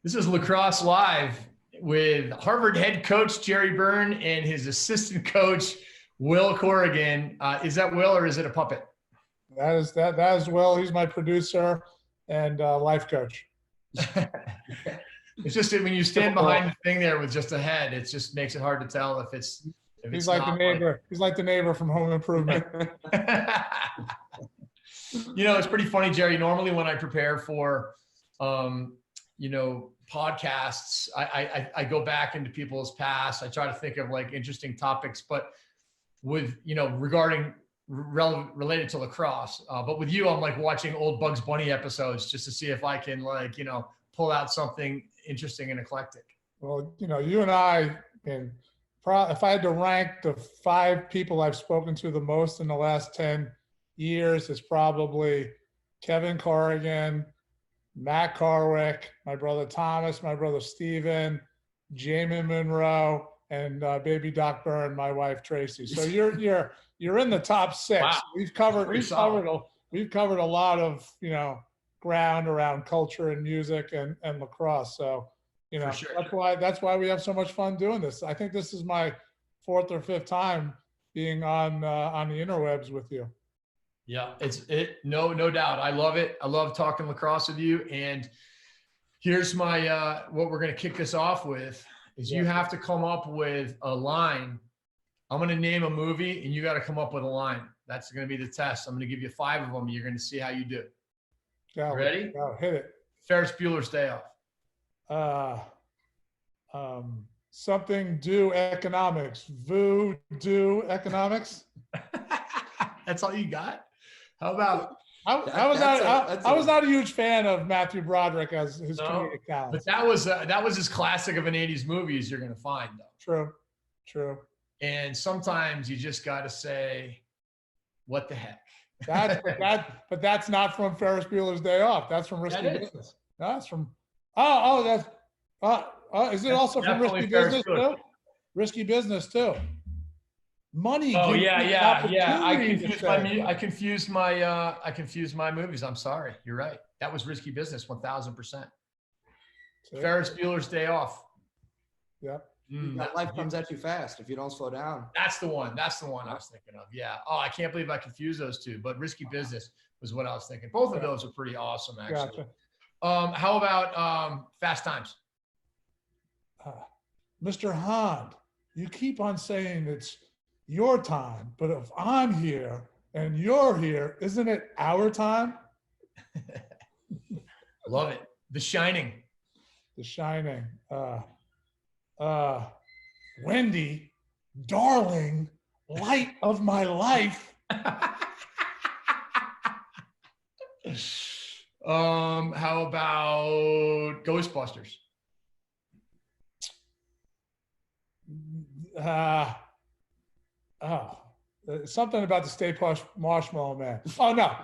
This is Lacrosse Live with Harvard head coach Jerry Byrne and his assistant coach Will Corrigan. Is that Will or is it a puppet? That is Will. He's my producer and life coach. It's just that when you stand behind the thing there with just a head, it just makes it hard to tell if it's. He's like the neighbor. He's like the neighbor from Home Improvement. You know, it's pretty funny, Jerry. Normally, when I prepare for, podcasts, I go back into people's past. I try to think of like interesting topics, but with regarding related to lacrosse. But with you, I'm like watching old Bugs Bunny episodes just to see if I can pull out something interesting and eclectic. Well, you and I, and if I had to rank the 5 people I've spoken to the most in the last 10 years, it's probably Kevin Corrigan, Matt Carwick, my brother Thomas, my brother Steven, Jamie Munro, and baby Doc Byrne, my wife Tracy. So you're in the top 6. Wow. We've covered a lot of ground around culture and music and lacrosse. So sure. That's why we have so much fun doing this. I think this is my 4th or 5th time being on the interwebs with you. Yeah, no doubt. I love it. I love talking lacrosse with you. And here's my what we're going to kick this off with is you have to come up with a line. I'm going to name a movie and you got to come up with a line. That's going to be the test. I'm going to give you 5 of them. You're going to see how you do. Yeah, ready? Hit it. Ferris Bueller's Day Off. Something do economics. Voodoo economics. That's all you got? How about? I was not a huge fan of Matthew Broderick as his comedic talent. But that was as classic of an 80s movie as you're going to find, though. True. And sometimes you just got to say, "What the heck?" But that's not from Ferris Bueller's Day Off. That's from Risky Business. No, that's from. Is it also from Risky Business too? Risky Business too. Money. Oh yeah. I confused my movies. I'm sorry. You're right. That was Risky Business, 1000%. Ferris Bueller's Day Off. Yep. That life comes at you fast if you don't slow down. That's the one I was thinking of. Yeah. Oh, I can't believe I confused those two. But Risky Business was what I was thinking. Both of those are pretty awesome, actually. Gotcha. How about Fast Times? Mr. Hahn, you keep on saying it's your time, but if I'm here and you're here, isn't it our time? Love it. The Shining. The Shining. Wendy, darling, light of my life. How about Ghostbusters? Something about the Stay Puft Marshmallow Man. Oh no!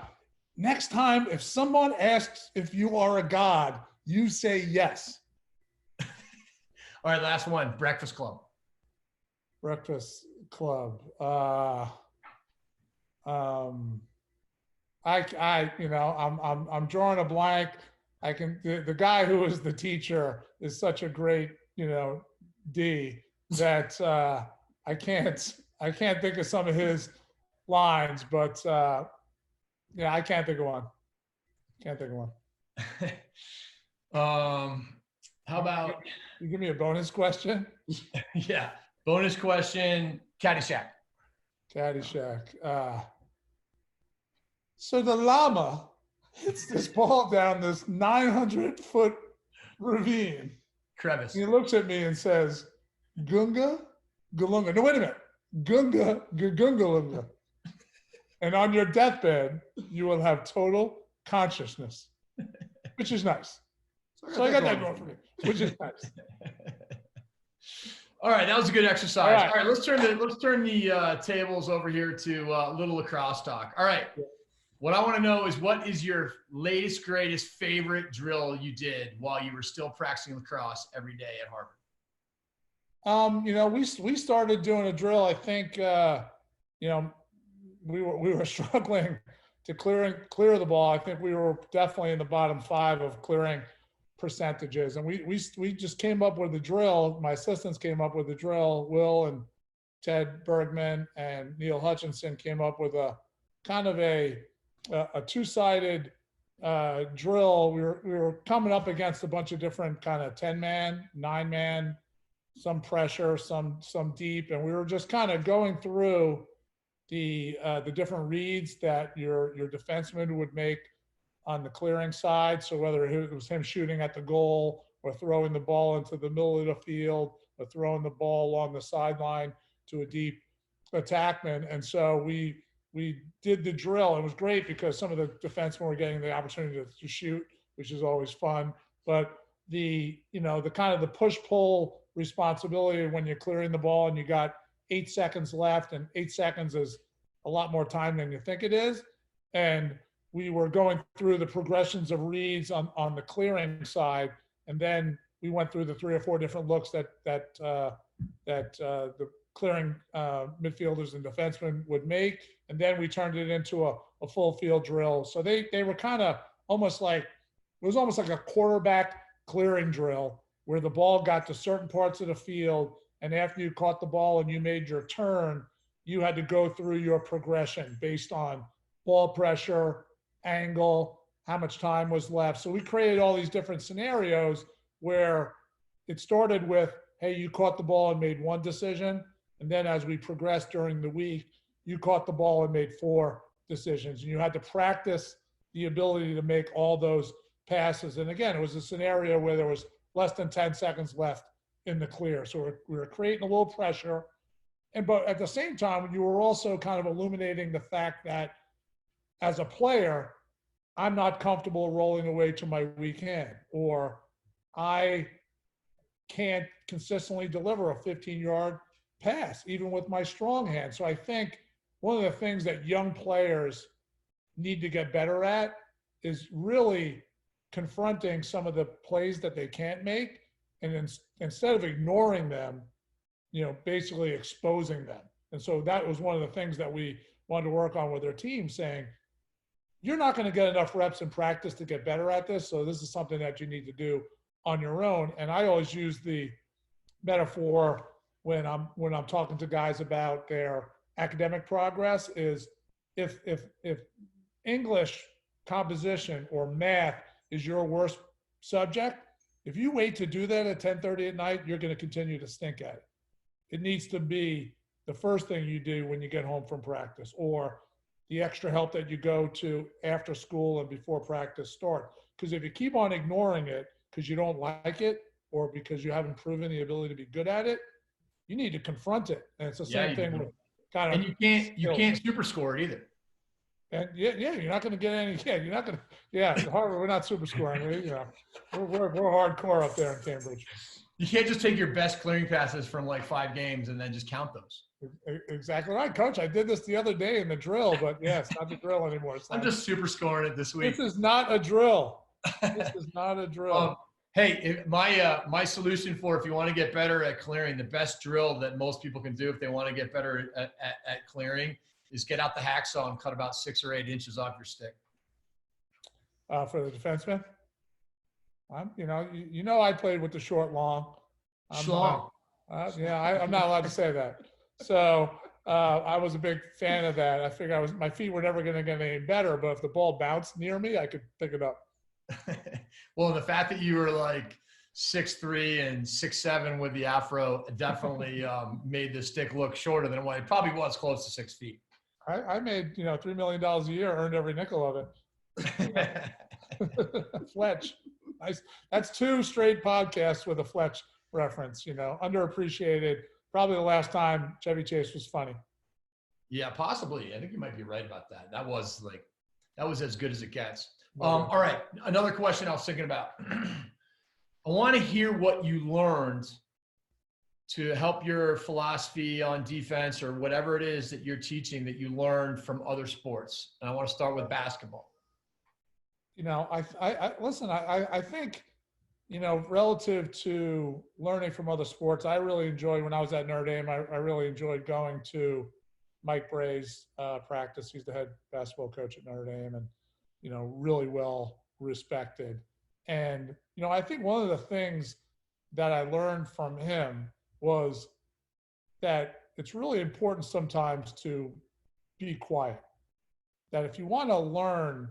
Next time, if someone asks if you are a god, you say yes. All right, last one. Breakfast Club. Breakfast Club. I'm drawing a blank. The guy who was the teacher is such a great D that I can't think of some of his lines, but I can't think of one. How about you give me a bonus question? Yeah, bonus question. Caddyshack. So the llama hits this ball down this 900-foot ravine. Crevice. He looks at me and says, "Gunga, galunga." No, wait a minute. Gunga, gungalunga. And on your deathbed, you will have total consciousness, which is nice. So I got that going for me, which is nice. All right, that was a good exercise. All right, let's turn the tables over here to little lacrosse talk. All right, what I want to know is what is your latest, greatest, favorite drill you did while you were still practicing lacrosse every day at Harvard? We started doing a drill. I think we were struggling to clear the ball. I think we were definitely in the bottom 5 of clearing percentages. And we just came up with the drill. My assistants came up with the drill. Will and Ted Bergman and Neil Hutchinson came up with a kind of a two-sided drill. We were coming up against a bunch of different kind of 10-man, 9-man, some pressure, some deep, and we were just kind of going through the different reads that your defenseman would make on the clearing side. So whether it was him shooting at the goal or throwing the ball into the middle of the field or throwing the ball along the sideline to a deep attackman. And so we did the drill. It was great because some of the defensemen were getting the opportunity to shoot, which is always fun. But the kind of the push-pull responsibility when you're clearing the ball and you got 8 seconds left, and 8 seconds is a lot more time than you think it is. And we were going through the progressions of reads on the clearing side, and then we went through the 3 or 4 different looks that the clearing midfielders and defensemen would make, and then we turned it into a full field drill. So they were kind of almost like, it was almost like a quarterback clearing drill where the ball got to certain parts of the field, and after you caught the ball and you made your turn, you had to go through your progression based on ball pressure, angle, how much time was left. So we created all these different scenarios where it started with, hey, you caught the ball and made one decision. And then as we progressed during the week, you caught the ball and made 4 decisions. And you had to practice the ability to make all those passes. And again, it was a scenario where there was less than 10 seconds left in the clear. So we were creating a little pressure. But at the same time, you were also kind of illuminating the fact that as a player, I'm not comfortable rolling away to my weak hand, or I can't consistently deliver a 15-yard pass, even with my strong hand. So I think one of the things that young players need to get better at is really confronting some of the plays that they can't make, and instead of ignoring them, basically exposing them. And so that was one of the things that we wanted to work on with our team, saying, you're not going to get enough reps in practice to get better at this. So this is something that you need to do on your own. And I always use the metaphor when I'm talking to guys about their academic progress is if English composition or math is your worst subject, if you wait to do that at 10:30 at night, you're going to continue to stink at it. It needs to be the first thing you do when you get home from practice, or the extra help that you go to after school and before practice starts. Because if you keep on ignoring it because you don't like it or because you haven't proven the ability to be good at it, you need to confront it. And it's the same thing with kind of. And you can't super score it either. And yeah, you're not going to get any. Yeah, you're not going to. Yeah, Harvard, we're not super scoring. We're hardcore up there in Cambridge. You can't just take your best clearing passes from like 5 games and then just count those. Exactly right, Coach. I did this the other day in the drill, but yeah, it's not the drill anymore. I'm just super scoring it this week. This is not a drill. This is not a drill. Hey, my solution for if you want to get better at clearing, the best drill that most people can do if they want to get better at clearing is get out the hacksaw and cut about 6 or 8 inches off your stick. For the defenseman, I played with the short long. Schlong. I'm not allowed to say that. So I was a big fan of that. I figured my feet were never going to get any better, but if the ball bounced near me, I could pick it up. Well, the fact that you were like 6'3" and 6'7" with the afro definitely made the stick look shorter than what it probably was, close to 6 feet. I made $3 million a year, earned every nickel of it. Fletch, nice. That's 2 straight podcasts with a Fletch reference. Underappreciated. Probably the last time Chevy Chase was funny. Yeah, possibly. I think you might be right about that. That was as good as it gets. All right. Another question I was thinking about. I want to hear what you learned to help your philosophy on defense or whatever it is that you're teaching that you learned from other sports. And I want to start with basketball. I think, relative to learning from other sports, I really enjoyed when I was at Notre Dame. I really enjoyed going to Mike Bray's practice. He's the head basketball coach at Notre Dame, and really well respected. And I think one of the things that I learned from him was that it's really important sometimes to be quiet. That if you want to learn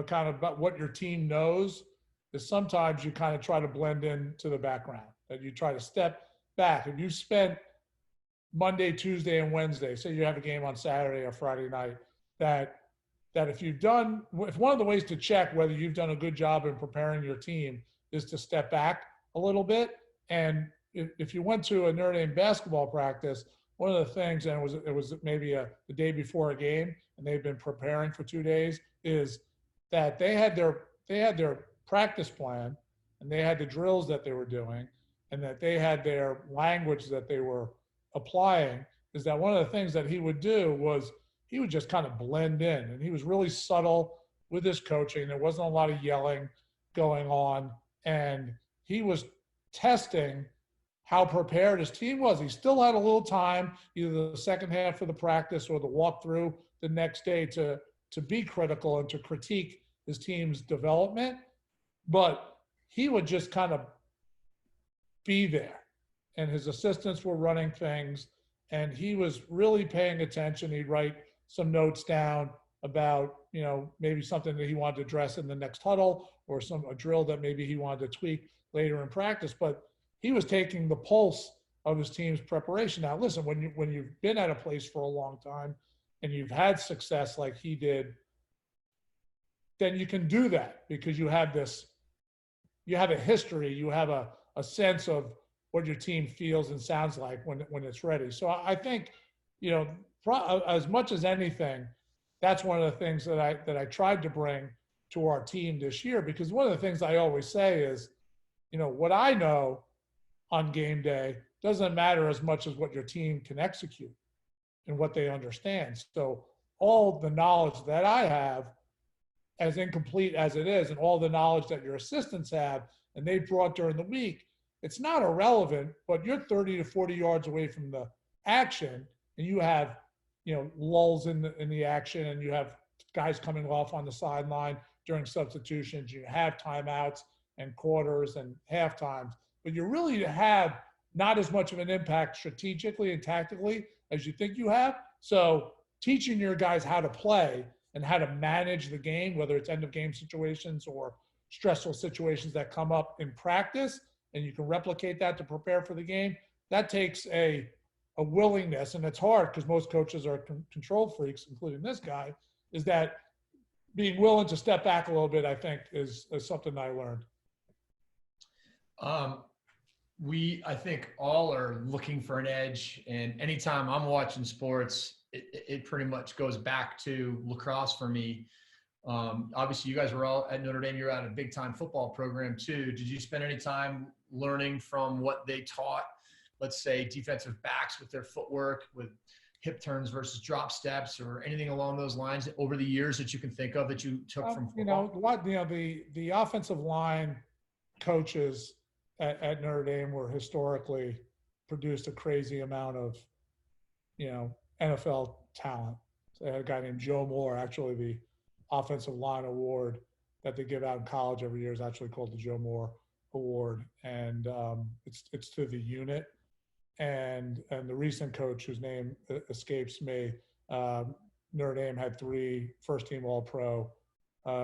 kind of about what your team knows, is sometimes you kind of try to blend into the background, that you try to step back. If you spent Monday, Tuesday, and Wednesday, say you have a game on Saturday or Friday night, that if one of the ways to check whether you've done a good job in preparing your team is to step back a little bit. And if you went to a Notre Dame basketball practice, one of the things, and it was maybe the day before a game, and they've been preparing for 2 days, is that they had their practice plan, and they had the drills that they were doing, and that they had their language that they were applying. Is that one of the things that he would do was he would just kind of blend in, and he was really subtle with his coaching. There wasn't a lot of yelling going on, and he was testing how prepared his team was. He still had a little time, either the second half of the practice or the walkthrough the next day, to be critical and to critique his team's development. But he would just kind of be there, and his assistants were running things, and he was really paying attention. He'd write some notes down about, maybe something that he wanted to address in the next huddle, or a drill that maybe he wanted to tweak later in practice. But he was taking the pulse of his team's preparation. Now, listen, when you've been at a place for a long time and you've had success like he did, then you can do that because you have a history, you have a sense of what your team feels and sounds like when it's ready. So I think, as much as anything, that's one of the things that I tried to bring to our team this year, because one of the things I always say is, what I know on game day doesn't matter as much as what your team can execute and what they understand. So all the knowledge that I have, as incomplete as it is, and all the knowledge that your assistants have and they brought during the week, it's not irrelevant, but you're 30 to 40 yards away from the action, and you have, lulls in the action, and you have guys coming off on the sideline during substitutions. You have timeouts and quarters and half times, but you really have not as much of an impact strategically and tactically as you think you have. So teaching your guys how to play and how to manage the game, whether it's end of game situations or stressful situations that come up in practice, and you can replicate that to prepare for the game, that takes a willingness, and it's hard because most coaches are control freaks, including this guy, is that being willing to step back a little bit, I think, is something I learned. I think all are looking for an edge, and anytime I'm watching sports, it pretty much goes back to lacrosse for me. Obviously you guys were all at Notre Dame. You're at a big time football program too. Did you spend any time learning from what they taught, let's say defensive backs with their footwork, with hip turns versus drop steps, or anything along those lines over the years that you can think of that you took from football? The offensive line coaches at Notre Dame were historically produced a crazy amount of, NFL talent. So they had a guy named Joe Moore, actually the offensive line award that they give out in college every year is actually called the Joe Moore Award. And it's to the unit. And the recent coach, whose name escapes me, Notre Dame had 3 first-team All-Pro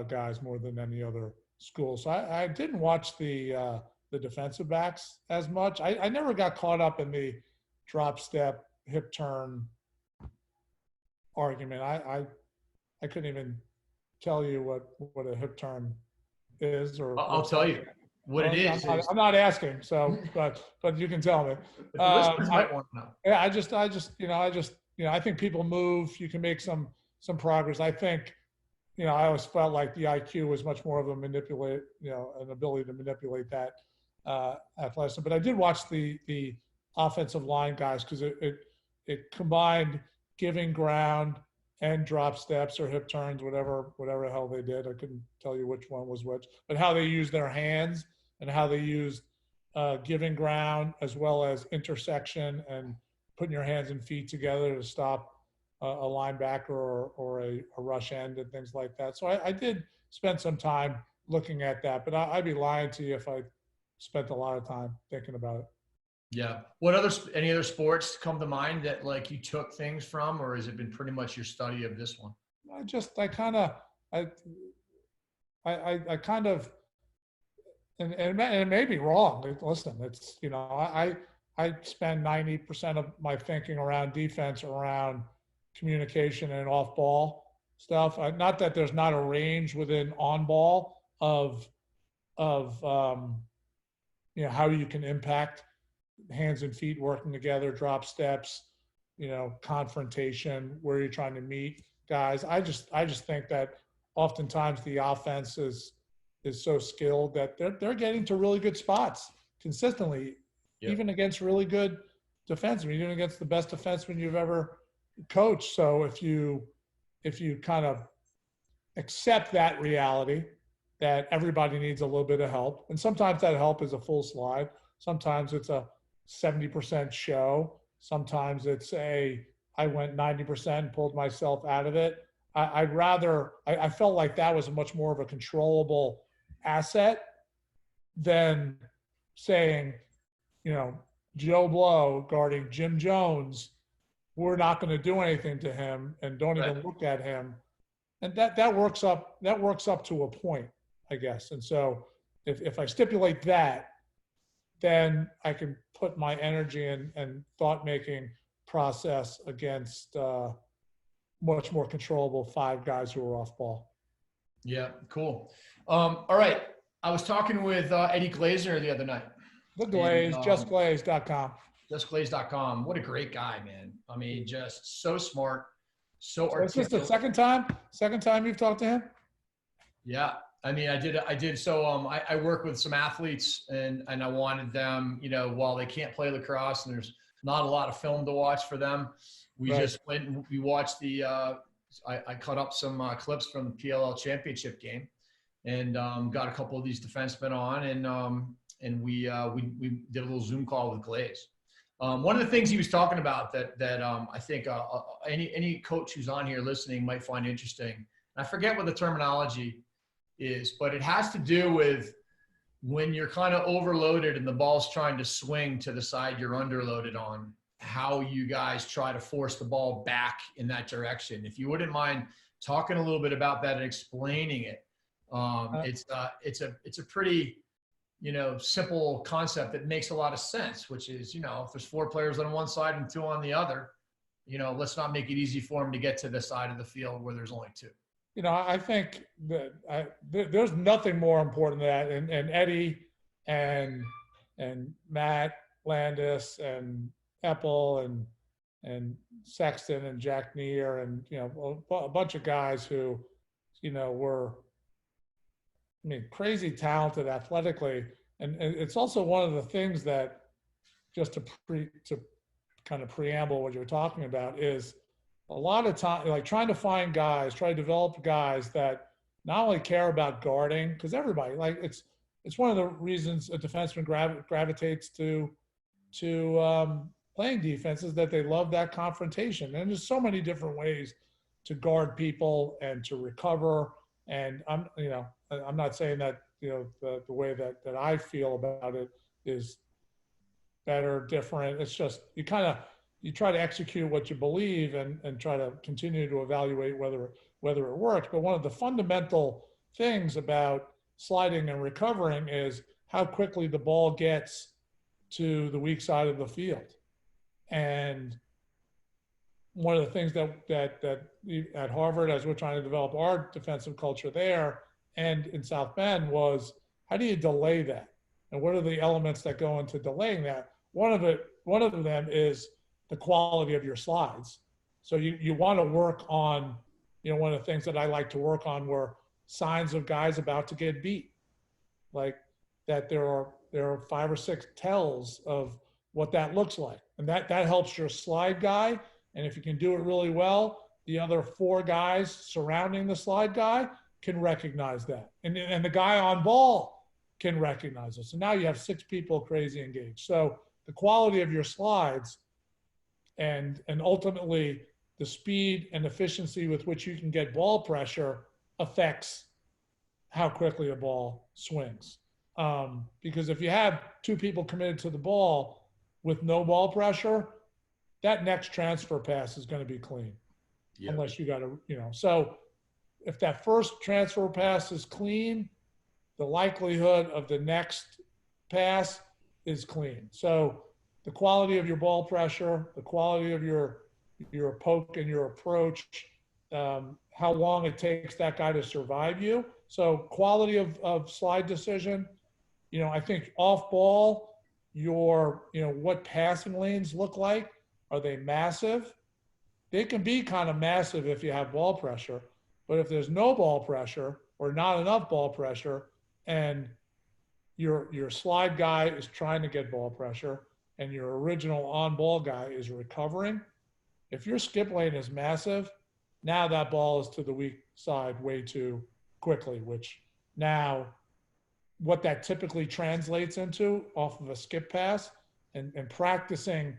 guys, more than any other school. So I didn't watch the defensive backs as much. I never got caught up in the drop step, hip turn argument. I couldn't even tell you what a hip turn is, or I'll tell you what it is. I'm not asking, so but you can tell me. The listeners might want to know. Yeah, I think people move. You can make some progress. I think, I always felt like the IQ was much more of an ability to manipulate that athleticism. But I did watch the offensive line guys, because it combined giving ground and drop steps or hip turns, whatever the hell they did. I couldn't tell you which one was which, but how they used their hands and how they used giving ground as well as intersection and putting your hands and feet together to stop a linebacker or a rush end and things like that. So I did spend some time looking at that. But I'd be lying to you if I spent a lot of time thinking about it. Yeah. Any other sports come to mind that like you took things from, or has it been pretty much your study of this one? I kind of, I kind of, and it may be wrong. Listen, it's, I spend 90% of my thinking around defense, around communication and off ball stuff. Not that there's not a range within on ball of how you can impact hands and feet working together, drop steps, confrontation, where you're trying to meet guys. I just think that oftentimes the offense is so skilled that they're getting to really good spots consistently, even against really good defensemen, even against the best defenseman you've ever coached. So if you kind of accept that reality that everybody needs a little bit of help, and sometimes that help is a full slide, sometimes it's a 70% show, sometimes it's I went 90% and pulled myself out of it. I felt like that was a much more of a controllable asset than saying, Joe Blow guarding Jim Jones, we're not going to do anything to him and don't even look at him. And that works up to a point, I guess. And so if I stipulate that, then I can put my energy and thought-making process against much more controllable 5 guys who are off ball. Yeah, cool. All right. I was talking with Eddie Glazer the other night. The Glaze, justglaze.com. Justglaze.com. What a great guy, man. I mean, just so smart, so articulate. Is this the second time you've talked to him? Yeah. I mean, I did. So I work with some athletes and I wanted them, while they can't play lacrosse and there's not a lot of film to watch for them, we just went and we watched I cut up some clips from the PLL championship game and got a couple of these defensemen on and we did a little Zoom call with Glaze. One of the things he was talking about that I think any coach who's on here listening might find interesting. I forget what the terminology is, but it has to do with when you're kind of overloaded and the ball's trying to swing to the side you're underloaded on, how you guys try to force the ball back in that direction. If you wouldn't mind talking a little bit about that and explaining it. It's a pretty, simple concept that makes a lot of sense, which is, if there's 4 players on one side and 2 on the other, let's not make it easy for them to get to the side of the field where there's only 2. I think that there's nothing more important than that. And Eddie and Matt Landis and Eppel and Sexton and Jack Neer and, a bunch of guys who, were, crazy talented athletically. And it's also one of the things that, just to kind of preamble what you're talking about, is a lot of time, like trying to find guys, try to develop guys that not only care about guarding, because everybody, it's one of the reasons a defenseman gravitates to playing defense is that they love that confrontation. And there's so many different ways to guard people and to recover. And I'm not saying that, the way that I feel about it is better, different. It's just, you try to execute what you believe and try to continue to evaluate whether it works. But one of the fundamental things about sliding and recovering is how quickly the ball gets to the weak side of the field. And one of the things that at Harvard, as we're trying to develop our defensive culture there and in South Bend, was how do you delay that? And what are the elements that go into delaying that? One of them is the quality of your slides. So you want to work on, one of the things that I like to work on were signs of guys about to get beat. Like that there are 5 or 6 tells of what that looks like. And that helps your slide guy. And if you can do it really well, the other 4 guys surrounding the slide guy can recognize that. And the guy on ball can recognize it. So now you have 6 people crazy engaged. So the quality of your slides and ultimately the speed and efficiency with which you can get ball pressure affects how quickly a ball swings. Because if you have two people committed to the ball with no ball pressure, that next transfer pass is going to be clean. Yep. Unless you got to, so if that first transfer pass is clean, the likelihood of the next pass is clean. So the quality of your ball pressure, the quality of your poke and your approach, how long it takes that guy to survive you. So quality of slide decision, I think off ball, what passing lanes look like. Are they massive? They can be kind of massive if you have ball pressure, but if there's no ball pressure or not enough ball pressure, and your slide guy is trying to get ball pressure and your original on ball guy is recovering, if your skip lane is massive, now that ball is to the weak side way too quickly, which now what that typically translates into off of a skip pass and practicing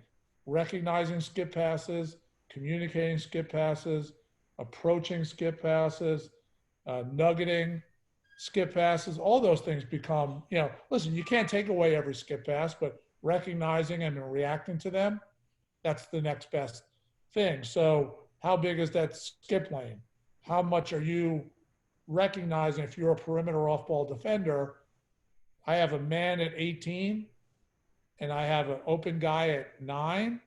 recognizing skip passes, communicating skip passes, approaching skip passes, nuggeting skip passes, all those things become, listen, you can't take away every skip pass, but recognizing them and reacting to them, that's the next best thing. So how big is that skip lane? How much are you recognizing if you're a perimeter off-ball defender? I have a man at 18 and I have an open guy at 9.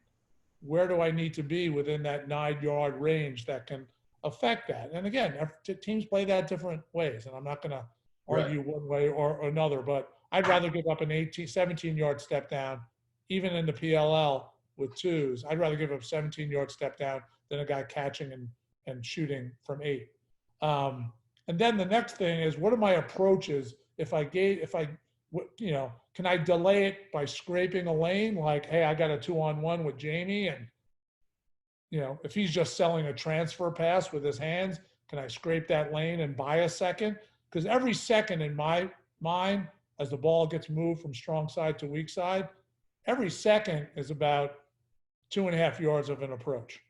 Where do I need to be within that 9-yard range that can affect that? And again, teams play that different ways, and I'm not going to argue one way or another, but I'd rather give up an 17-yard step down, even in the PLL with twos. I'd rather give up a 17-yard step down than a guy catching and shooting from 8. And then the next thing is, what are my approaches? Can I delay it by scraping a lane? Like, hey, I got a 2-on-1 with Jamie, and if he's just selling a transfer pass with his hands, can I scrape that lane and buy a second? Because every second in my mind, as the ball gets moved from strong side to weak side, every second is about 2.5 yards of an approach.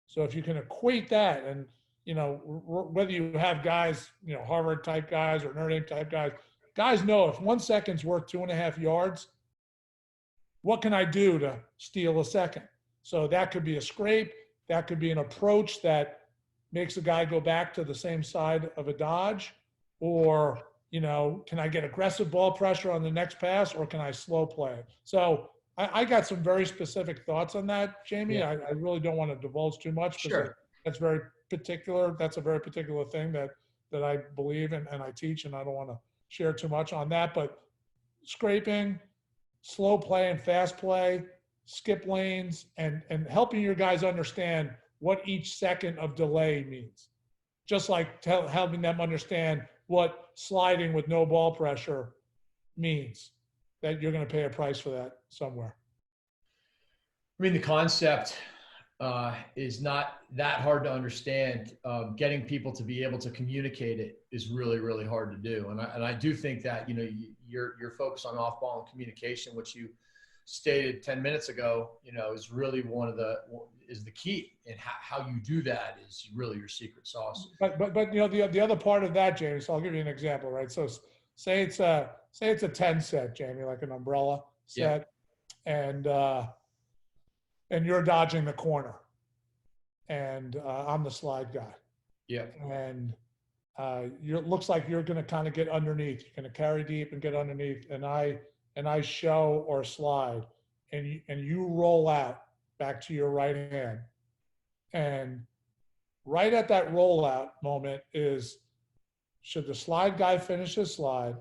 So if you can equate that, and whether you have guys, Harvard type guys or Notre Dame type guys know if 1 second's worth 2.5 yards, what can I do to steal a second? So that could be a scrape, that could be an approach that makes a guy go back to the same side of a dodge, or can I get aggressive ball pressure on the next pass, or can I slow play it? So I got some very specific thoughts on that, Jamie. Yeah. I really don't want to divulge too much because that's very particular. That's a very particular thing that I believe in and I teach, and I don't want to share too much on that. But scraping, slow play and fast play, skip lanes, and helping your guys understand what each second of delay means. Just like helping them understand what sliding with no ball pressure means, that you're going to pay a price for that somewhere. I mean, the concept is not that hard to understand. Getting people to be able to communicate it is really, really hard to do. And I do think that, your focus on off-ball and communication, which you stated 10 minutes ago, is really is the key. And how you do that is really your secret sauce. But the other part of that, Jamie, so I'll give you an example, right? So say it's a 10 set, Jamie, like an umbrella set, and you're dodging the corner, and I'm the slide guy. Yeah. And it looks like you're going to kind of get underneath. You're going to carry deep and get underneath, and I show or slide, and you roll out back to your right hand, and right at that rollout moment is, should the slide guy finish his slide?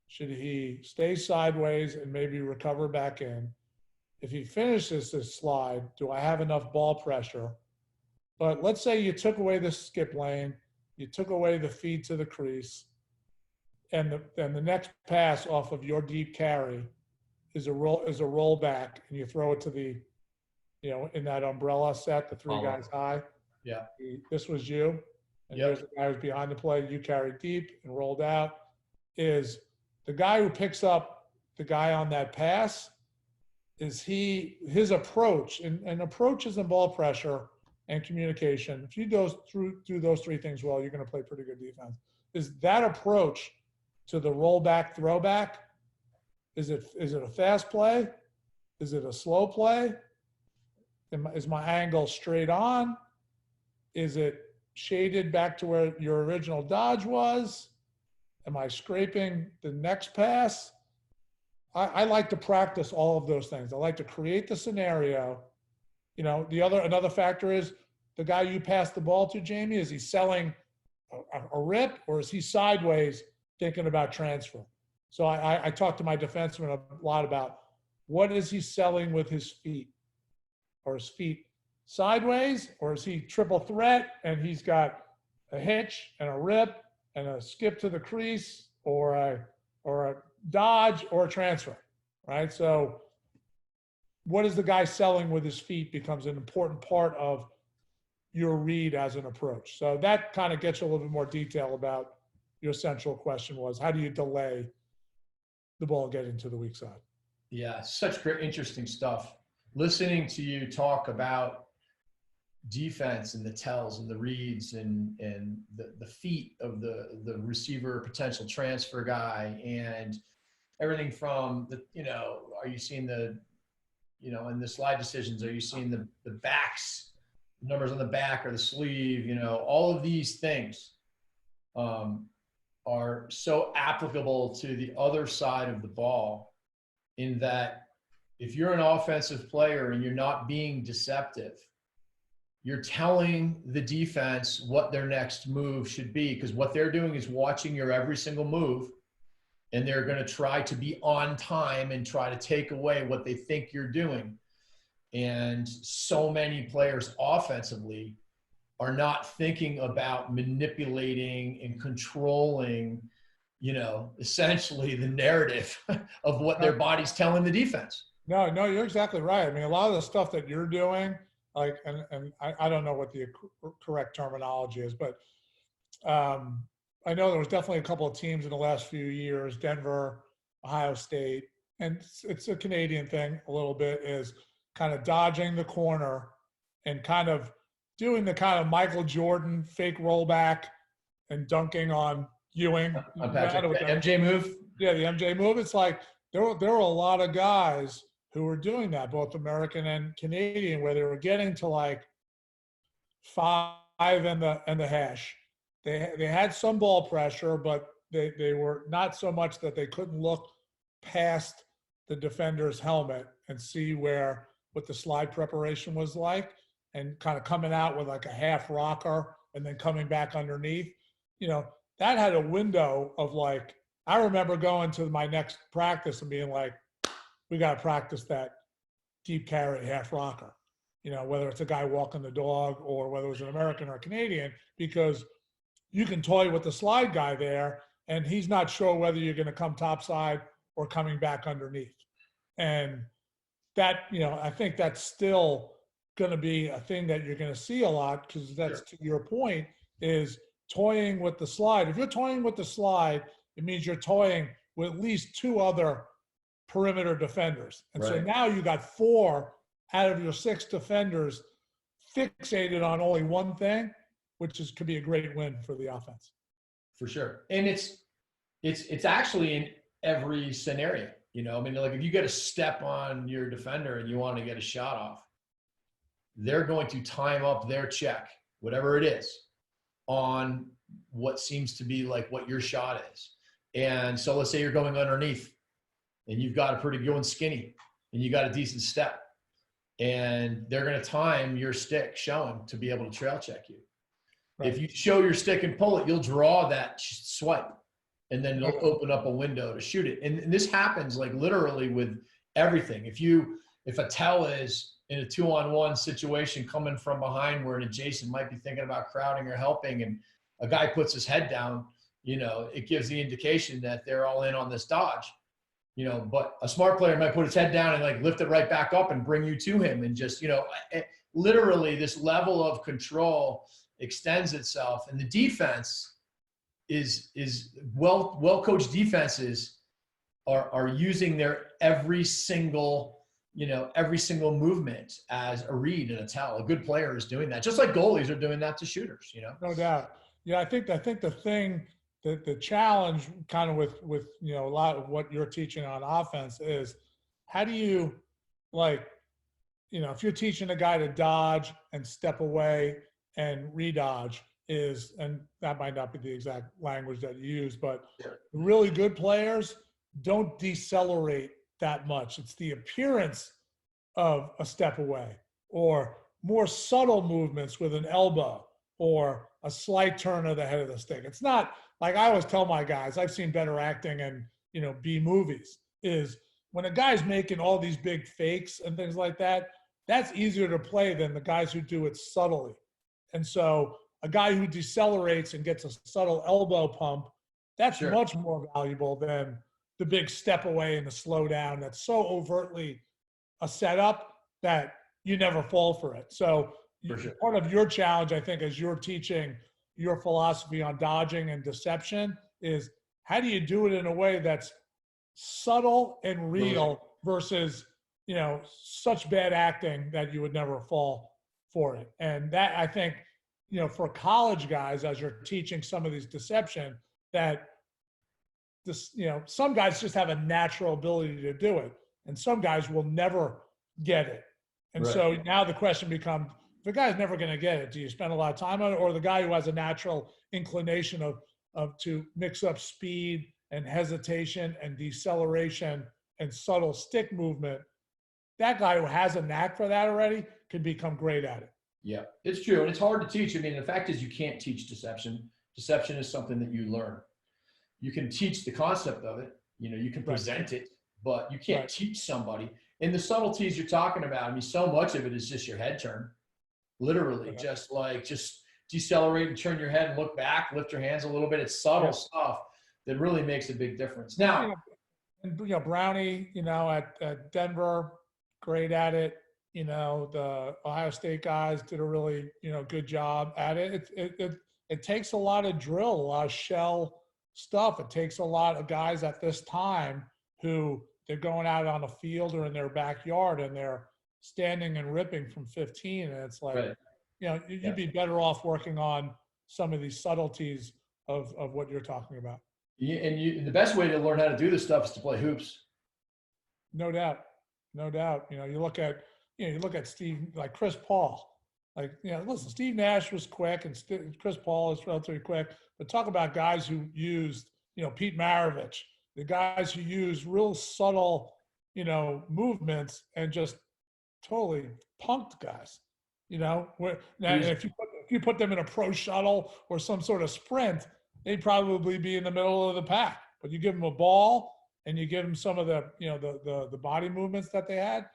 Should he stay sideways and maybe recover back in? If he finishes his slide, do I have enough ball pressure? But let's say you took away the skip lane, you took away the feed to the crease, and the next pass off of your deep carry is a roll back, and you throw it to the, in that umbrella set, the three guys high. Yeah. This was you, and there's the guy who's behind the play. You carried deep and rolled out. Is the guy who picks up the guy on that pass, is his approach, and approaches and ball pressure and communication, if you do those three things well, you're going to play pretty good defense. is that approach to the rollback throwback, is it a fast play? Is it a slow play? Is my angle straight on? Is it shaded back to where your original dodge was? Am I scraping the next pass? I like to practice all of those things. I like to create the scenario. You know, another factor is the guy you pass the ball to, Jamie, is he selling a rip, or is he sideways thinking about transfer? So I talk to my defenseman a lot about what is he selling with his feet? Or his feet sideways, or is he triple threat and he's got a hitch and a rip and a skip to the crease, or a dodge or a transfer, right? So what is the guy selling with his feet becomes an important part of your read as an approach. So that kind of gets you a little bit more detail about your central question was, how do you delay the ball getting to the weak side? Yeah, such great, interesting stuff. Listening to you talk about defense and the tells and the reads and the feet of the receiver, potential transfer guy, and everything from the, you know, are you seeing the, you know, in the slide decisions, are you seeing the backs, numbers on the back or the sleeve, you know, all of these things are so applicable to the other side of the ball, in that if you're an offensive player and you're not being deceptive, you're telling the defense what their next move should be, because what they're doing is watching your every single move, and they're going to try to be on time and try to take away what they think you're doing. And so many players offensively are not thinking about manipulating and controlling, you know, essentially the narrative of what their body's telling the defense. No, you're exactly right. I mean, a lot of the stuff that you're doing, like, and I don't know what the correct terminology is, but I know there was definitely a couple of teams in the last few years, Denver, Ohio State, and it's a Canadian thing a little bit, is kind of dodging the corner and kind of doing the kind of Michael Jordan fake rollback and dunking on Ewing. On Patrick, the MJ move? Yeah, the MJ move. It's like there were a lot of guys who were doing that, both American and Canadian, where they were getting to like 5 and the hash. They had some ball pressure, but they were not so much that they couldn't look past the defender's helmet and see what the slide preparation was like, and kind of coming out with like a half rocker and then coming back underneath. You know, that had a window of like, I remember going to my next practice and being like, we got to practice that deep carry half rocker, you know, whether it's a guy walking the dog or whether it was an American or a Canadian, because you can toy with the slide guy there and he's not sure whether you're going to come topside or coming back underneath. And that, you know, I think that's still going to be a thing that you're going to see a lot, because that's, to your point, is toying with the slide. If you're toying with the slide, it means you're toying with at least 2 other perimeter defenders. And so now you got 4 out of your 6 defenders fixated on only one thing, which could be a great win for the offense. For sure. And it's actually in every scenario, you know, I mean, like if you get a step on your defender and you want to get a shot off, they're going to time up their check, whatever it is, on what seems to be like what your shot is. And so let's say you're going underneath and you've got a pretty going skinny and you got a decent step, and they're going to time your stick showing to be able to trail check you. Right. If you show your stick and pull it, you'll draw that swipe, and then it'll open up a window to shoot it. And this happens like literally with everything. If a tell is in a 2-on-1 situation coming from behind where an adjacent might be thinking about crowding or helping, and a guy puts his head down, you know, it gives the indication that they're all in on this dodge, you know, but a smart player might put his head down and like lift it right back up and bring you to him. And just, you know, literally this level of control extends itself. And the defense is well coached defenses are using their every single movement as a read and a tell. A good player is doing that, just like goalies are doing that to shooters, you know? No doubt. Yeah, I think the thing the challenge kind of with a lot of what you're teaching on offense is how do you, like, if you're teaching a guy to dodge and step away and redodge is, and that might not be the exact language that you use, but really good players don't decelerate that much. It's the appearance of a step away or more subtle movements with an elbow or a slight turn of the head of the stick. It's not like I always tell my guys, I've seen better acting in, B movies, is when a guy's making all these big fakes and things like that, that's easier to play than the guys who do it subtly. And so a guy who decelerates and gets a subtle elbow pump, that's much more valuable than the big step away and the slow down that's so overtly a setup that you never fall for it. So part of your challenge, I think, as you're teaching your philosophy on dodging and deception is how do you do it in a way that's subtle and real versus, such bad acting that you would never fall for it. And that, I think, for college guys, as you're teaching some of these deception, that this, some guys just have a natural ability to do it. And some guys will never get it. And so now the question becomes, if the guy's never going to get it, do you spend a lot of time on it? Or the guy who has a natural inclination of to mix up speed and hesitation and deceleration and subtle stick movement, that guy who has a knack for that already can become great at it. Yeah, it's true. And it's hard to teach. I mean, the fact is you can't teach deception. Deception is something that you learn. You can teach the concept of it. You can present it, but you can't teach somebody. And the subtleties you're talking about, I mean, so much of it is just your head turn. Literally, just decelerate and turn your head and look back, lift your hands a little bit. It's subtle stuff that really makes a big difference. Now, Brownie, at Denver, great at it. The Ohio State guys did a really, good job at it. It takes a lot of drill, a lot of shell stuff. It takes a lot of guys at this time who they're going out on the field or in their backyard and they're standing and ripping from 15. And it's like, you'd be better off working on some of these subtleties of what you're talking about. And the best way to learn how to do this stuff is to play hoops. No doubt. You look at Steve, like Chris Paul. Listen, Steve Nash was quick and Chris Paul is relatively quick. But talk about guys who used, Pete Maravich, the guys who use real subtle, movements and just totally punked guys. If you put them in a pro shuttle or some sort of sprint, they'd probably be in the middle of the pack. But you give them a ball and you give them some of the, the body movements that they had.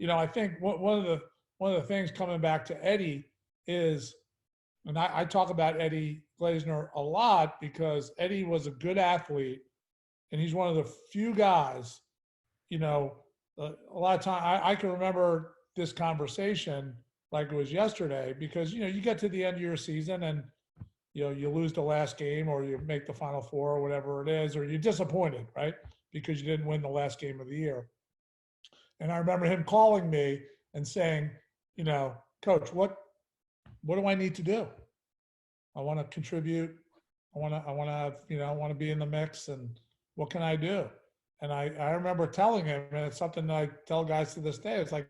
I think one of the things coming back to Eddie is, and I talk about Eddie Glazner a lot because Eddie was a good athlete, and he's one of the few guys. A lot of time I can remember this conversation like it was yesterday because you get to the end of your season and you lose the last game or you make the Final Four or whatever it is, or you're disappointed, right? Because you didn't win the last game of the year. And I remember him calling me and saying, Coach, what do I need to do? I want to contribute. I want to be in the mix, and what can I do? And I remember telling him, and it's something I tell guys to this day. It's like,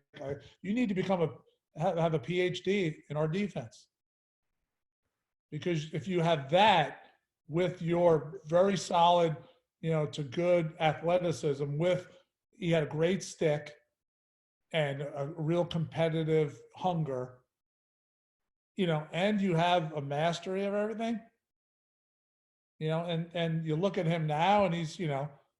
you need to have a PhD in our defense. Because if you have that with your very solid, to good athleticism he had a great stick and a real competitive hunger, and you have a mastery of everything, and you look at him now and he's,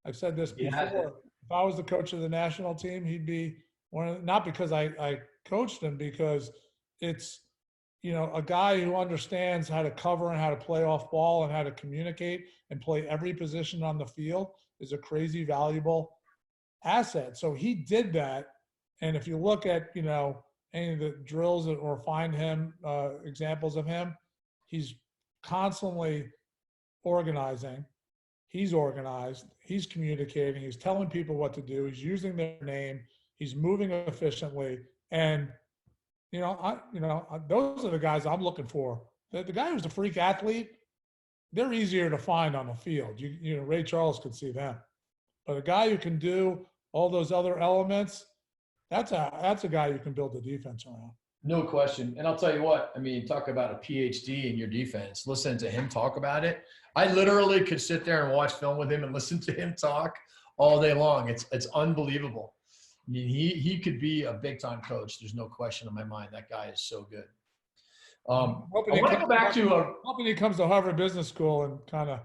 I've said this before, if I was the coach of the national team, he'd be not because I coached him, because it's, a guy who understands how to cover and how to play off ball and how to communicate and play every position on the field is a crazy valuable asset. So he did that. And if you look at, any of the drills or find him, examples of him, he's constantly organizing. He's organized. He's communicating. He's telling people what to do. He's using their name. He's moving efficiently. And, those are the guys I'm looking for. The guy who's a freak athlete, they're easier to find on the field. Ray Charles could see them, but a guy who can do all those other elements, that's a guy you can build a defense around. No question. And I'll tell you what, I mean, talk about a PhD in your defense. Listen to him talk about it. I literally could sit there and watch film with him and listen to him talk all day long. It's unbelievable. I mean, he could be a big time coach. There's no question in my mind. That guy is so good. I want to go back to hoping he comes to Harvard Business School and kind of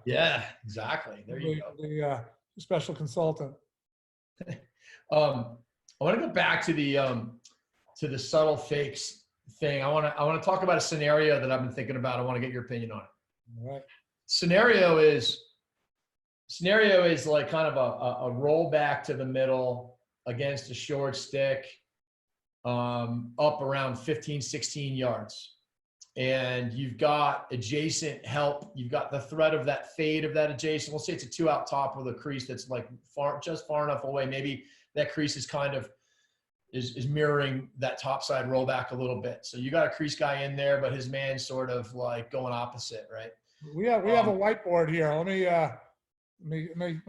exactly. There you go. The special consultant. I want to go back to the subtle fakes thing. I want to talk about a scenario that I've been thinking about. I want to get your opinion on it. All right. Scenario is like kind of a roll back to the middle against a short stick, up around 15, 16 yards. And you've got adjacent help. You've got the threat of that fade of that adjacent. We'll say it's a 2 out top with a crease that's like just far enough away. Maybe that crease is kind of is mirroring that top side rollback a little bit. So you got a crease guy in there, but his man's sort of like going opposite, right? We have a whiteboard here. Let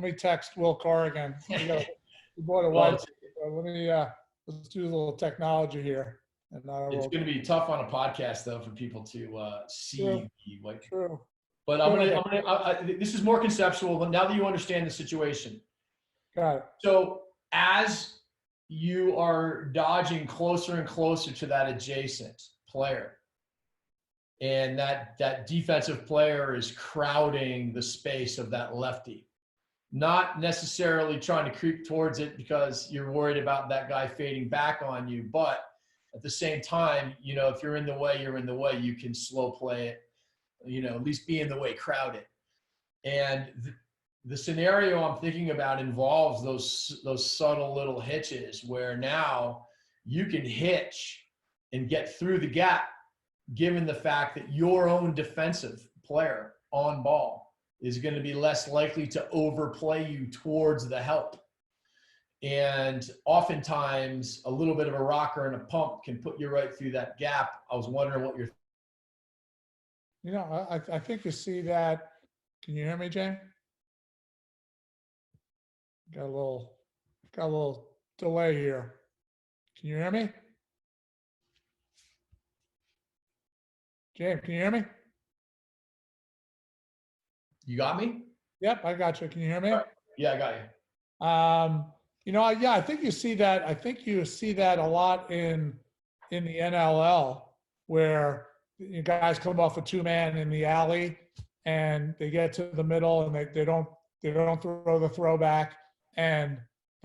me text Will Corrigan. We bought a whiteboard. Let's do a little technology here. And it's going to be tough on a podcast though for people to see the whiteboard. True. But this is more conceptual. But now that you understand the situation, got it. So as you are dodging closer and closer to that adjacent player, and that defensive player is crowding the space of that lefty, not necessarily trying to creep towards it because you're worried about that guy fading back on you, but at the same time, if you're in the way, you're in the way. You can slow play it, at least be in the way, crowd it. And the scenario I'm thinking about involves those subtle little hitches where now you can hitch and get through the gap, given the fact that your own defensive player on ball is going to be less likely to overplay you towards the help. And oftentimes a little bit of a rocker and a pump can put you right through that gap. I was wondering what you're. I think you see that. Can you hear me, Jay? Got a little delay here. Can you hear me? James, can you hear me? You got me? Yep, I got you. Can you hear me? Yeah, I got you. I think you see that. I think you see that a lot in the NLL, where you guys come off a 2-man in the alley, and they get to the middle, and they don't throw the throwback, and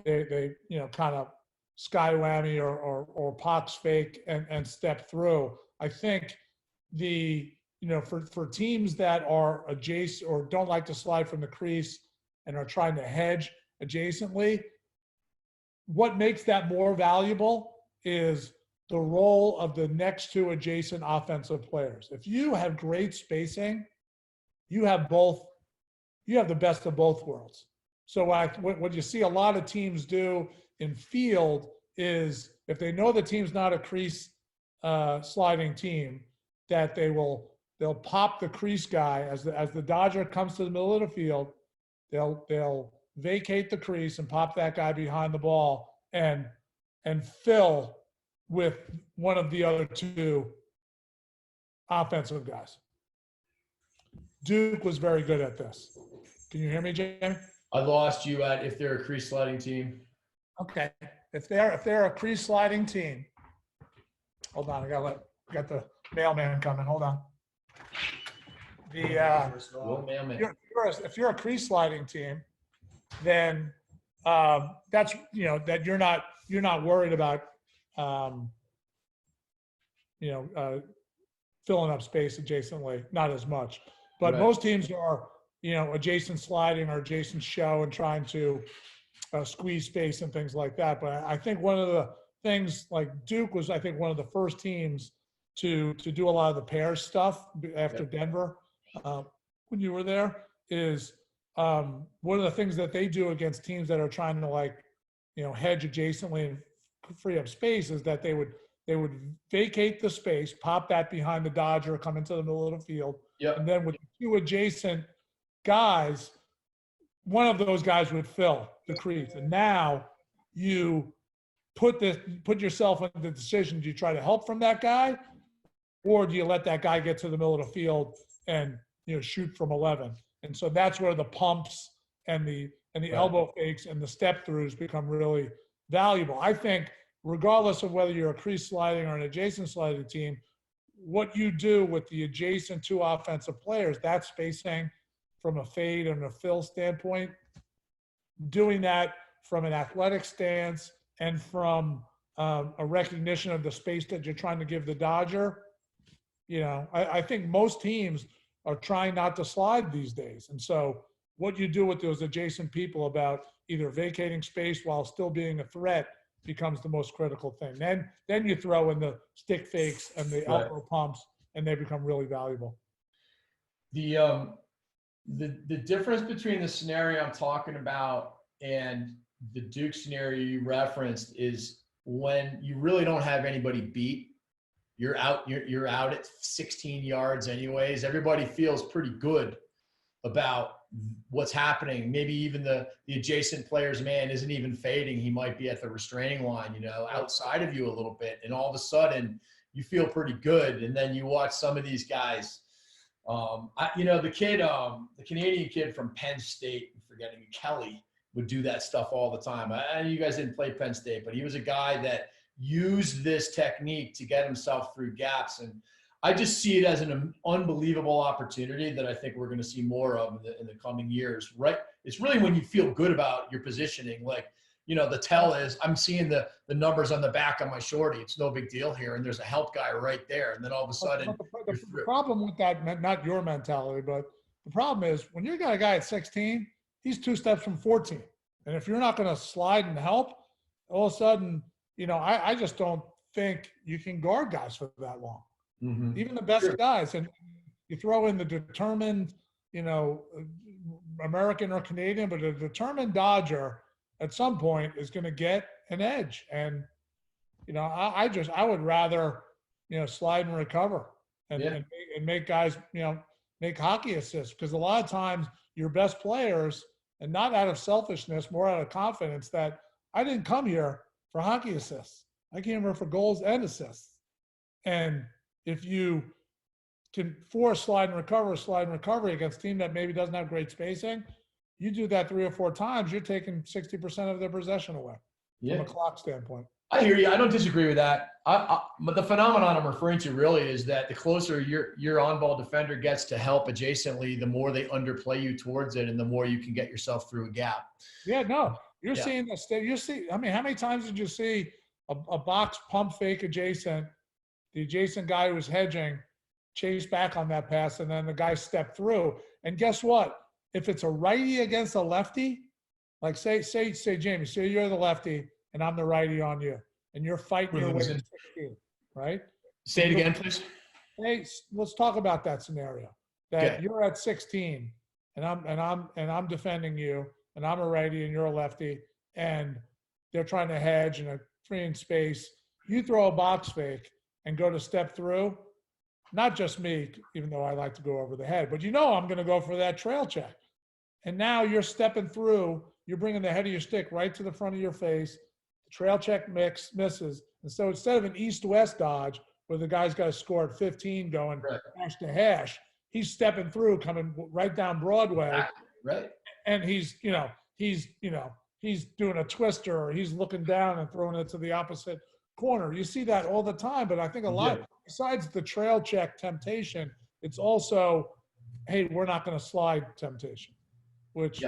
they kind of sky whammy or pox fake and step through. I think for teams that are adjacent or don't like to slide from the crease and are trying to hedge adjacently, what makes that more valuable is the role of the next 2 adjacent offensive players. If you have great spacing, you have the best of both worlds. So what you see a lot of teams do in field is, if they know the team's not a crease sliding team, that they'll pop the crease guy as the dodger comes to the middle of the field. They'll vacate the crease and pop that guy behind the ball and fill with one of the other 2 offensive guys. Duke was very good at this. Can you hear me, Jamie? I lost you at if they're a crease sliding team. Okay. If they're a crease sliding team, hold on. I got the mailman coming. Hold on. If you're a crease sliding team, then that's that you're not worried about filling up space adjacently, not as much. But right. Most teams are adjacent sliding or adjacent show and trying to squeeze space and things like that. But I think one of the things, like Duke was, I think, one of the first teams to do a lot of the pairs stuff after Denver when you were there, is one of the things that they do against teams that are trying to hedge adjacently and free up space is that they They would vacate the space, pop that behind the dodger, come into the middle of the field. Yep. And then with two adjacent guys, one of those guys would fill the crease. And now you put yourself in the decision: do you try to help from that guy, or do you let that guy get to the middle of the field and shoot from 11? And so that's where the pumps and the elbow fakes and the step throughs become really valuable. I think regardless of whether you're a crease sliding or an adjacent sliding team, what you do with the adjacent two offensive players, that spacing from a fade and a fill standpoint, doing that from an athletic stance and from a recognition of the space that you're trying to give the dodger, I think most teams are trying not to slide these days. And so what you do with those adjacent people about either vacating space while still being a threat becomes the most critical thing. Then you throw in the stick fakes and the elbow pumps, and they become really valuable. The difference between the scenario I'm talking about and the Duke scenario you referenced is when you really don't have anybody beat. You're out at 16 yards anyways. Everybody feels pretty good about what's happening. Maybe even the adjacent player's man isn't even fading. He might be at the restraining line, outside of you a little bit. And all of a sudden you feel pretty good. And then you watch some of these guys. The Canadian kid from Penn State, I'm forgetting, Kelly, would do that stuff all the time. I know you guys didn't play Penn State, but he was a guy that used this technique to get himself through gaps. And I just see it as an unbelievable opportunity that I think we're going to see more of in the coming years, right? It's really when you feel good about your positioning. Like, the tell is I'm seeing the numbers on the back of my shorty. It's no big deal here. And there's a help guy right there. And then all of a sudden, the problem with that, not your mentality, but the problem is when you got a guy at 16, he's 2 steps from 14. And if you're not going to slide and help, all of a sudden, I just don't think you can guard guys for that long. Mm-hmm. Even the best guys. And you throw in the determined, American or Canadian, but a determined dodger at some point is going to get an edge. And, I would rather, slide and recover and make guys, make hockey assists, because a lot of times your best players, and not out of selfishness, more out of confidence, that I didn't come here for hockey assists. I came here for goals and assists. And if you can force slide and recovery against a team that maybe doesn't have great spacing, you do that 3 or 4 times, you're taking 60% of their possession away from a clock standpoint. I hear you. I don't disagree with that. But the phenomenon I'm referring to really is that the closer your on-ball defender gets to help adjacently, the more they underplay you towards it, and the more you can get yourself through a gap. Yeah, no. You're seeing this. How many times did you see a box pump fake adjacent, the adjacent guy who was hedging, chase back on that pass, and then the guy stepped through? And guess what? If it's a righty against a lefty, like say Jamie, say you're the lefty and I'm the righty on you, and you're fighting your way to 16, right? Say it again, please. Hey, let's talk about that scenario. That you're at 16, and I'm defending you, and I'm a righty and you're a lefty, and they're trying to hedge and a 3 in space. You throw a box fake and go to step through. Not just me, even though I like to go over the head, but I'm going to go for that trail check. And now you're stepping through. You're bringing the head of your stick right to the front of your face. The trail check misses. And so instead of an east-west dodge where the guy's got to score at 15 going hash to hash, he's stepping through, coming right down Broadway. Right. And he's doing a twister, or he's looking down and throwing it to the opposite corner. You see that all the time, but I think a lot, besides the trail check temptation, it's also, hey, we're not going to slide temptation, which,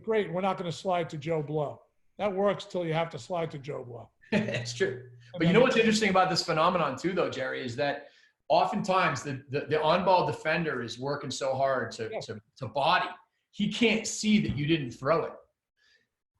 great, we're not going to slide to Joe Blow. That works till you have to slide to Joe Blow. It's true. But you know what's interesting about this phenomenon too, though, Jerry, is that oftentimes the on-ball defender is working so hard to body, he can't see that you didn't throw it.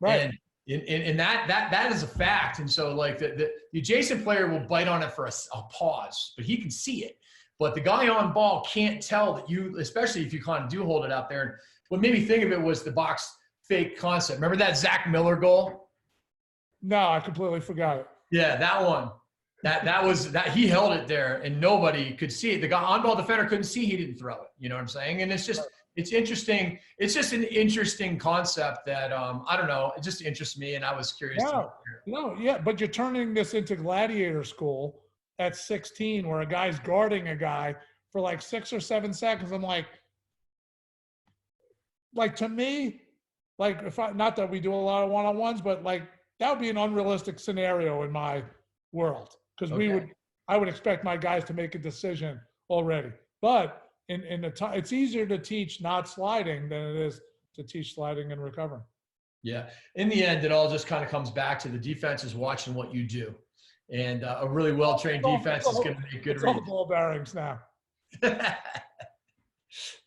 Right. And that is a fact. And so like the adjacent player will bite on it for a pause, but he can see it. But the guy on ball can't tell that you, especially if you kind of do hold it out there. And what made me think of it was the box fake concept. Remember that Zach Miller goal? No, I completely forgot it. Yeah, that one. that he held it there and nobody could see it. The guy on ball defender couldn't see he didn't throw it. You know what I'm saying? And it's interesting. It's just an interesting concept that I don't know. It just interests me, and I was curious. Yeah, but you're turning this into gladiator school at 16, where a guy's guarding a guy for like 6 or 7 seconds. I'm like to me, like not that we do a lot of one-on-ones, but like that would be an unrealistic scenario in my world, because I would expect my guys to make a decision already. But it's easier to teach not sliding than it is to teach sliding and recovering. Yeah. In the end, it all just kind of comes back to the defense is watching what you do. And a really well-trained defense is going to make good reads. Ball bearings now.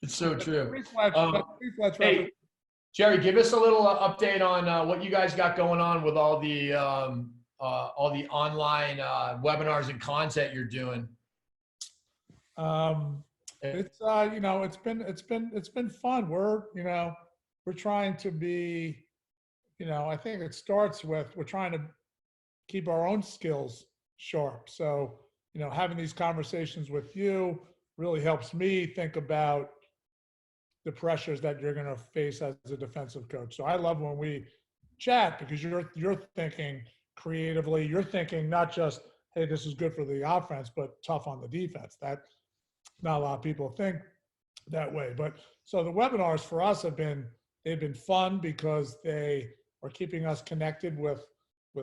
It's so true. Hey, Jerry, give us a little update on what you guys got going on with all the online webinars and content you're doing. It's it's been fun. We're trying to be, I think it starts with, we're trying to keep our own skills sharp. So, having these conversations with you really helps me think about the pressures that you're going to face as a defensive coach. So I love when we chat, because you're thinking creatively. You're thinking not just, hey, this is good for the offense, but tough on the defense. That not a lot of people think that way. But so the webinars for us they've been fun, because they are keeping us connected with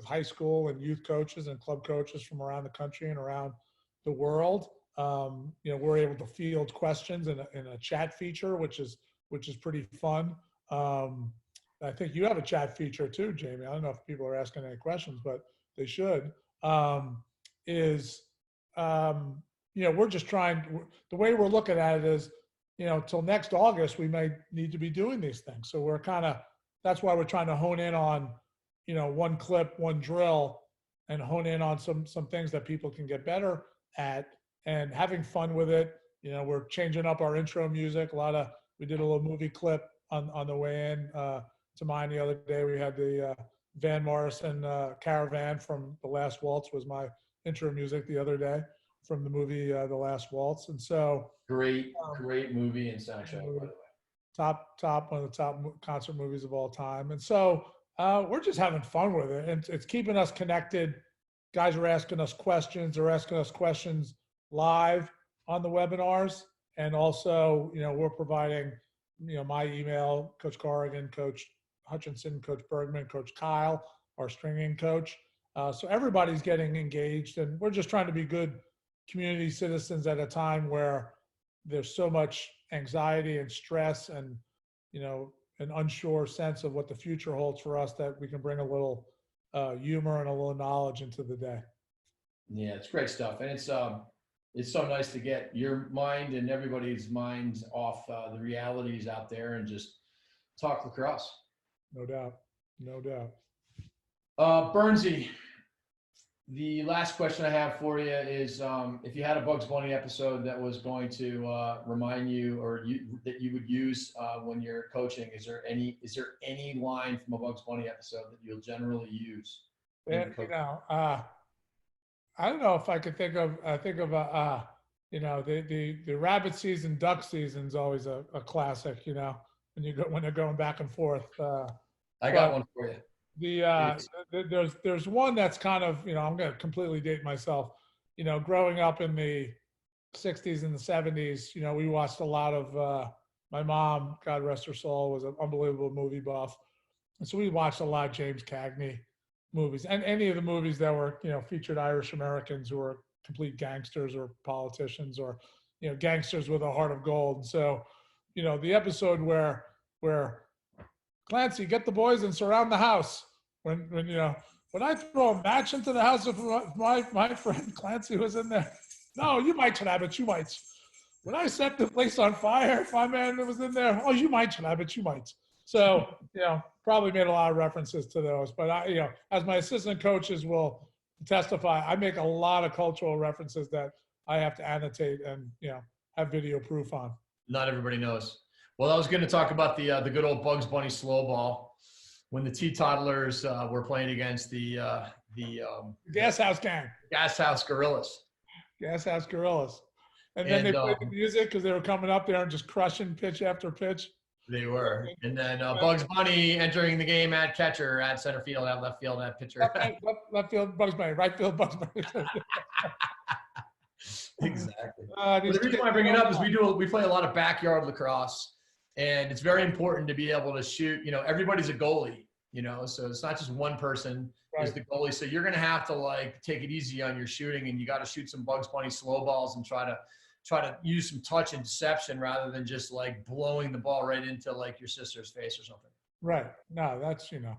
high school and youth coaches and club coaches from around the country and around the world. We're able to field questions in a chat feature, which is pretty fun. I think you have a chat feature too, Jamie. I don't know if people are asking any questions, but they should. We're just trying. The way we're looking at it is, till next August, we may need to be doing these things. So that's why we're trying to hone in on, one clip, one drill, and hone in on some things that people can get better at, and having fun with it. We're changing up our intro music. We did a little movie clip on the way in to mine the other day. We had the Van Morrison Caravan from The Last Waltz was my intro music the other day from the movie The Last Waltz. And so great movie and soundtrack, by the way. Top one of the top concert movies of all time. And so we're just having fun with it, and it's keeping us connected. Guys are asking us questions. They're asking us questions live on the webinars, and also we're providing my email, Coach Corrigan, Coach Hutchinson, Coach Bergman, Coach Kyle, our stringing coach. So everybody's getting engaged, and we're just trying to be good community citizens at a time where there's so much anxiety and stress and an unsure sense of what the future holds for us, that we can bring a little humor and a little knowledge into the day. Yeah, it's great stuff, and it's so nice to get your mind and everybody's minds off the realities out there and just talk lacrosse. No doubt. Byrnesy, the last question I have for you is, if you had a Bugs Bunny episode that was going to remind you, or that you would use when you're coaching, is there any line from a Bugs Bunny episode that you'll generally use? I don't know if I could think of the rabbit season, duck season is always a classic, when they're going back and forth. I got one for you. There's one that's kind of, I'm going to completely date myself, growing up in the 60s and the 70s, we watched a lot of, my mom, God rest her soul, was an unbelievable movie buff. And so we watched a lot of James Cagney movies, and any of the movies that were, featured Irish Americans who were complete gangsters or politicians, or, gangsters with a heart of gold. So, the episode where Clancy, get the boys and surround the house. When I throw a match into the house, if my friend Clancy was in there, no, you might, Travis, you might. When I set the place on fire, if my man was in there, oh, you might, Travis, you might. So, probably made a lot of references to those. But I, as my assistant coaches will testify, I make a lot of cultural references that I have to annotate and, have video proof on. Not everybody knows. Well, I was going to talk about the good old Bugs Bunny slow ball when the teetotalers were playing against the Gas House Gang. Gas House Gorillas. Gas House Gorillas. And then they played the music because they were coming up there and just crushing pitch after pitch. They were. And then Bugs Bunny entering the game at catcher, at center field, at left field, at pitcher. Left field, Bugs Bunny. Right field, Bugs Bunny. Exactly. But the reason why I bring it up is we play a lot of backyard lacrosse, and it's very important to be able to shoot. You know, everybody's a goalie. You know, so it's not just one person is the goalie. So you're going to have to like take it easy on your shooting, and you got to shoot some Bugs Bunny slow balls and try to use some touch and deception rather than just like blowing the ball right into like your sister's face or something. Right. No, that's, you know,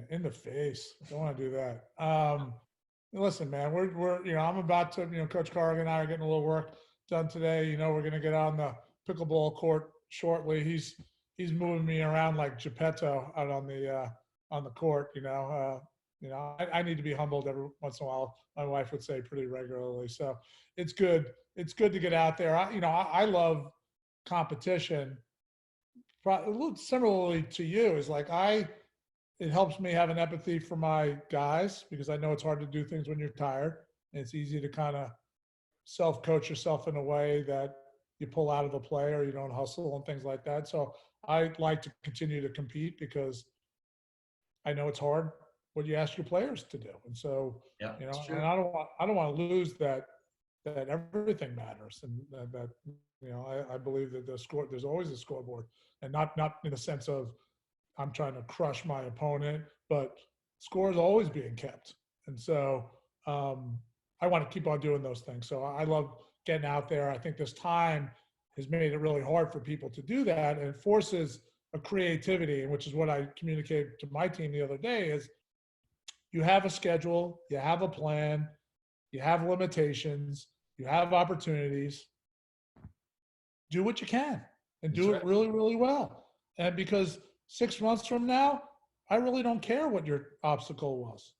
in the face. Don't want to do that. Listen, man, we're, you know, I'm about to, you know, Coach Corrigan and I are getting a little work done today. You know, we're going to get on the pickleball court shortly. He's moving me around like Geppetto out on the court, you know, I need to be humbled every once in a while. My wife would say pretty regularly. So it's good. It's good to get out there. I love competition. Similarly to you, is like it helps me have an empathy for my guys because I know it's hard to do things when you're tired. And it's easy to kind of self-coach yourself in a way that you pull out of the play or you don't hustle and things like that. So I like to continue to compete because I know it's hard what you ask your players to do. And so, yeah, you know, and I don't want to lose that everything matters. And that, you know, I believe that there's always a scoreboard, and not in the sense of I'm trying to crush my opponent, but score is always being kept. And so I want to keep on doing those things. So I love getting out there. I think this time has made it really hard for people to do that, and it forces a creativity, which is what I communicated to my team the other day, is you have a schedule, you have a plan, you have limitations, you have opportunities. Do what you can and do it really, really well. And because 6 months from now, I really don't care what your obstacle was.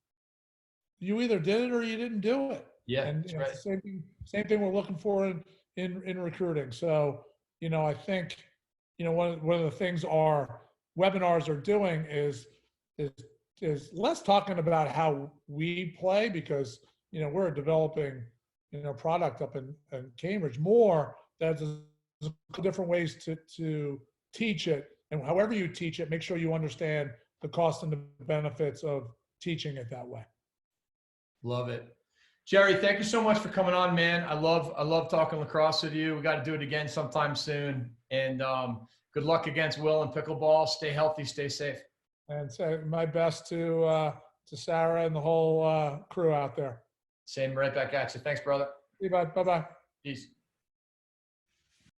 You either did it or you didn't do it. Yeah, and that's right. It's the same thing we're looking for in recruiting. So, you know, I think, you know, one of the things our webinars are doing is less talking about how we play, because, you know, we're developing, you know, product up in Cambridge, more that there's different ways to teach it. And however you teach it, make sure you understand the cost and the benefits of teaching it that way. Love it. Jerry, thank you so much for coming on, man. I love talking lacrosse with you. We got to do it again sometime soon. And good luck against Will and pickleball. Stay healthy, stay safe. And so my best to Sarah and the whole crew out there. Same right back at you. Thanks, brother. See you, bud. Bye-bye. Peace.